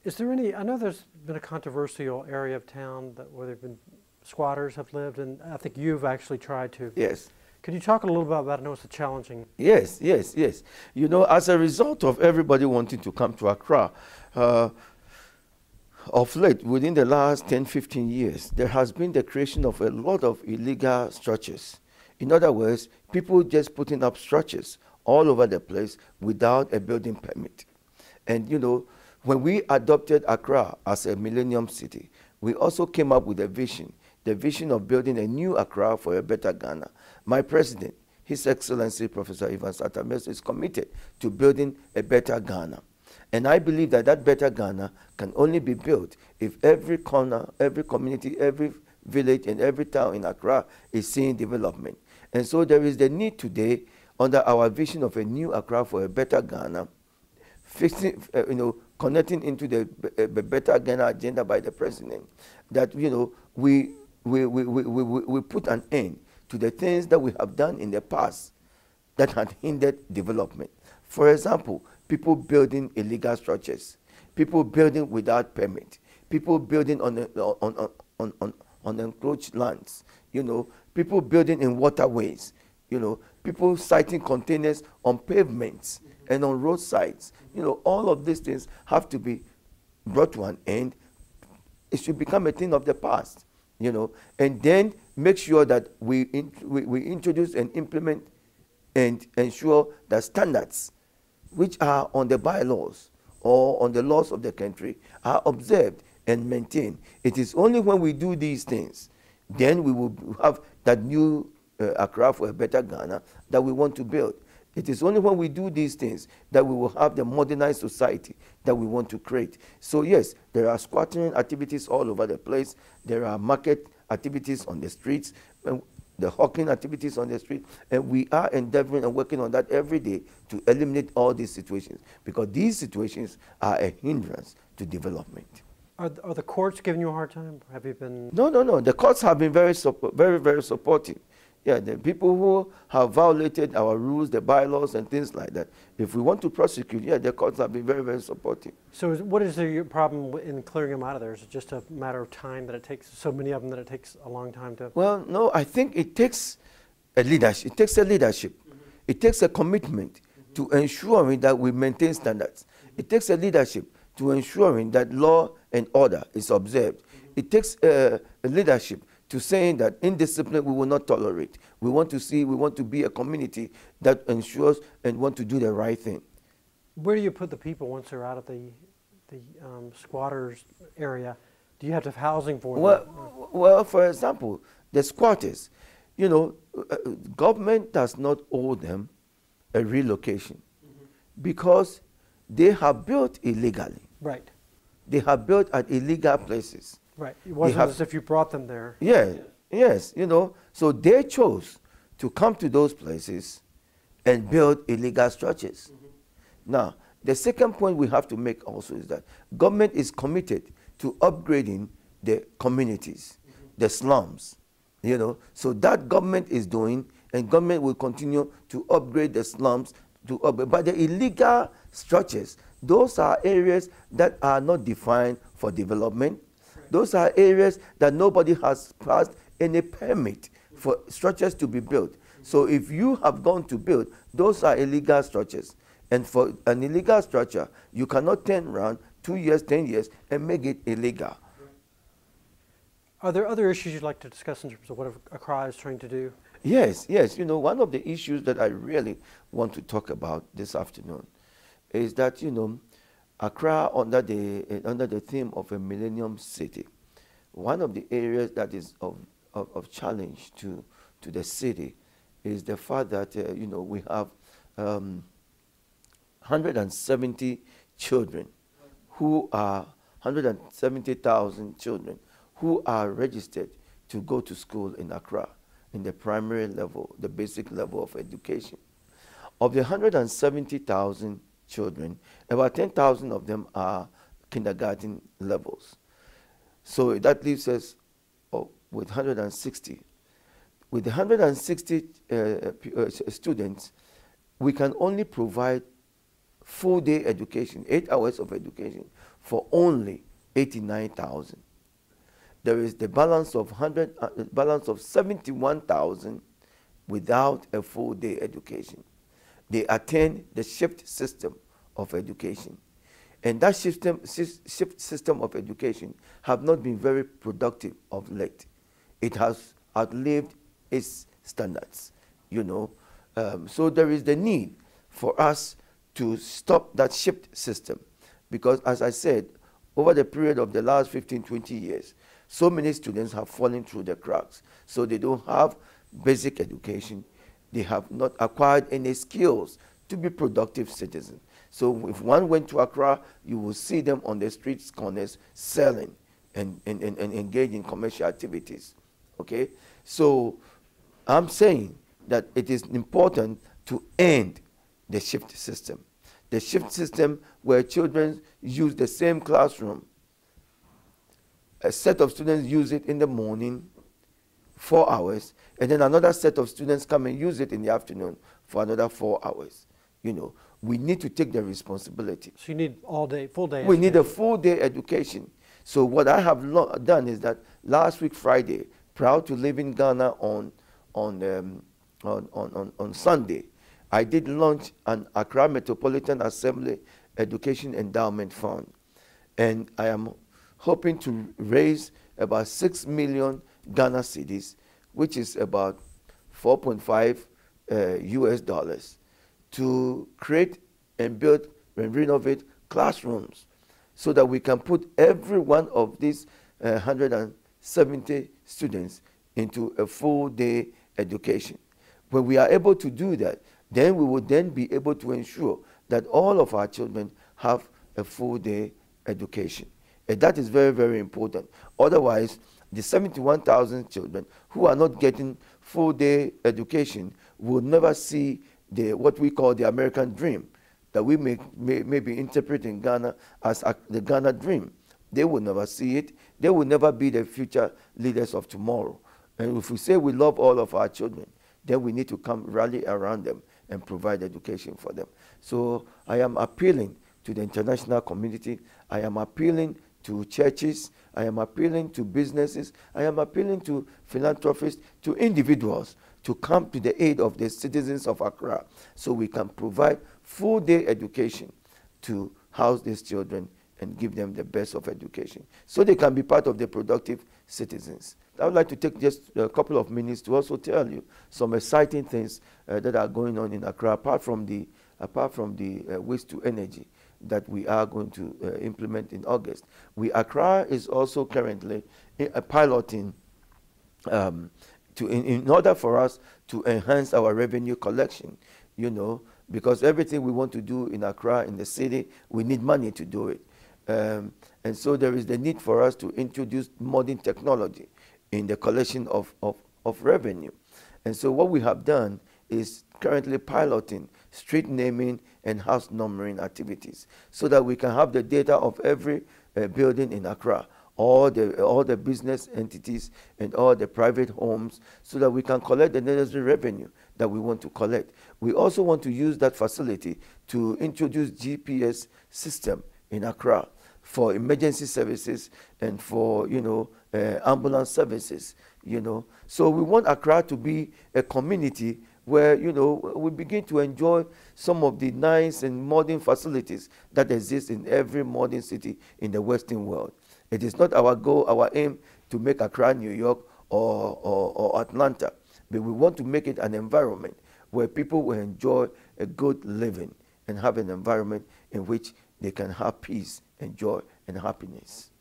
Is there any, I know there's been a controversial area of town where there have been squatters have lived, and I think you've actually tried to. Yes. Could you talk a little bit about that? I know it's a challenging. Yes, yes, yes. You know, as a result of everybody wanting to come to Accra, of late, within the last 10, 15 years, there has been the creation of a lot of illegal structures. In other words, people just putting up structures all over the place without a building permit. And, you know, when we adopted Accra as a millennium city, we also came up with a vision, the vision of building a new Accra for a better Ghana. My president, His Excellency Professor Ivan Satames, is committed to building a better Ghana. And I believe that that better Ghana can only be built if every corner, every community, every village, and every town in Accra is seeing development. And so there is the need today, under our vision of a new Accra for a better Ghana, fixing, connecting into the better Ghana agenda by the president, that we put an end to the things that we have done in the past that had hindered development. For example, people building illegal structures, people building without permit, people building on encroached lands, people building in waterways, people siting containers on pavements and on roadsides. All of these things have to be brought to an end. It should become a thing of the past, and then make sure that we introduce and implement and ensure that standards which are on the bylaws or on the laws of the country are observed and maintained. It is only when we do these things, then we will have that new Accra for a better Ghana that we want to build. It is only when we do these things that we will have the modernized society that we want to create. So yes, there are squattering activities all over the place. There are market activities on the streets, the hawking activities on the street, and we are endeavoring and working on that every day to eliminate all these situations, because these situations are a hindrance to development. Are the courts giving you a hard time? Have you been? No. The courts have been very supportive. Yeah, the people who have violated our rules, the bylaws, and things like that, if we want to prosecute, yeah, the courts have been very supportive. So what is your problem in clearing them out of there? Is it just a matter of time that it takes, so many of them that it takes a long time to? Well, no, I think it takes a leadership. It takes a leadership. It takes a commitment to ensuring that we maintain standards. It takes a leadership to ensuring that law and order is observed. It takes a leadership to saying that indiscipline we will not tolerate. We want to be a community that ensures and want to do the right thing. Where do you put the people once they're out of the squatters area? Do you have to have housing for them? Well, for example, the squatters, government does not owe them a relocation because they have built illegally. Right. They have built at illegal places. Right. It wasn't as if you brought them there. Yeah. Yes. So they chose to come to those places and build illegal structures. Now, the second point we have to make also is that government is committed to upgrading the communities, the slums. So that government is doing, and government will continue to upgrade the slums. But the illegal structures, those are areas that are not defined for development. Those are areas that nobody has passed any permit for structures to be built. So if you have gone to build, those are illegal structures. And for an illegal structure, you cannot turn around 2 years, 10 years, and make it illegal. Are there other issues you'd like to discuss in terms of what Accra is trying to do? Yes. One of the issues that I really want to talk about this afternoon is that, Accra, under the theme of a millennium city, one of the areas that is of challenge to the city is the fact that we have 170 children who are 170,000 children who are registered to go to school in Accra in the primary level, the basic level of education. Of the 170,000 children, about 10,000 of them are kindergarten levels. So that leaves us with 160. With the 160 students, we can only provide full-day education, 8 hours of education for only 89,000. There is the balance of balance of 71,000 without a full day education. They attend the shift system of education. And that shift system of education have not been very productive of late. It has outlived its standards, you know. So there is the need for us to stop that shift system, because as I said, over the period of the last 15, 20 years, so many students have fallen through the cracks. So they don't have basic education. They have not acquired any skills to be productive citizens. So if one went to Accra, you will see them on the streets corners selling and engage in commercial activities. Okay? So I'm saying that it is important to end the shift system. The shift system where children use the same classroom. A set of students use it in the morning, 4 hours, and then another set of students come and use it in the afternoon for another 4 hours. You know, we need to take the responsibility. So you need all day, full day. We need a full day education. So what I have done is that last week Friday, proud to live in Ghana on Sunday, I did launch an Accra Metropolitan Assembly Education Endowment Fund, and I am hoping to raise about 6 million Ghana cedis, which is about 4.5 US dollars, to create and build and renovate classrooms so that we can put every one of these 170 students into a full day education. When we are able to do that, then we will then be able to ensure that all of our children have a full day education. And that is very, very important. Otherwise, the 71,000 children who are not getting full day education will never see what we call the American dream, that we may be interpreting Ghana as the Ghana dream. They will never see it. They will never be the future leaders of tomorrow. And if we say we love all of our children, then we need to come rally around them and provide education for them. So I am appealing to the international community. I am appealing to churches. I am appealing to businesses. I am appealing to philanthropists, to individuals, to come to the aid of the citizens of Accra so we can provide full day education to house these children and give them the best of education so they can be part of the productive citizens. I would like to take just a couple of minutes to also tell you some exciting things that are going on in Accra, apart from the waste to energy that we are going to implement in August. Accra is also currently piloting in order for us to enhance our revenue collection, you know, because everything we want to do in Accra, in the city, we need money to do it. And so there is the need for us to introduce modern technology in the collection of revenue. And so what we have done is currently piloting street naming and house numbering activities so that we can have the data of every building in Accra, all the business entities and all the private homes, so that we can collect the necessary revenue that we want to collect. We also want to use that facility to introduce GPS system in Accra for emergency services and for, you know, ambulance services, you know. So we want Accra to be a community where, you know, we begin to enjoy some of the nice and modern facilities that exist in every modern city in the Western world. It is not our goal, our aim to make Accra New York or Atlanta, but we want to make it an environment where people will enjoy a good living and have an environment in which they can have peace and joy and happiness.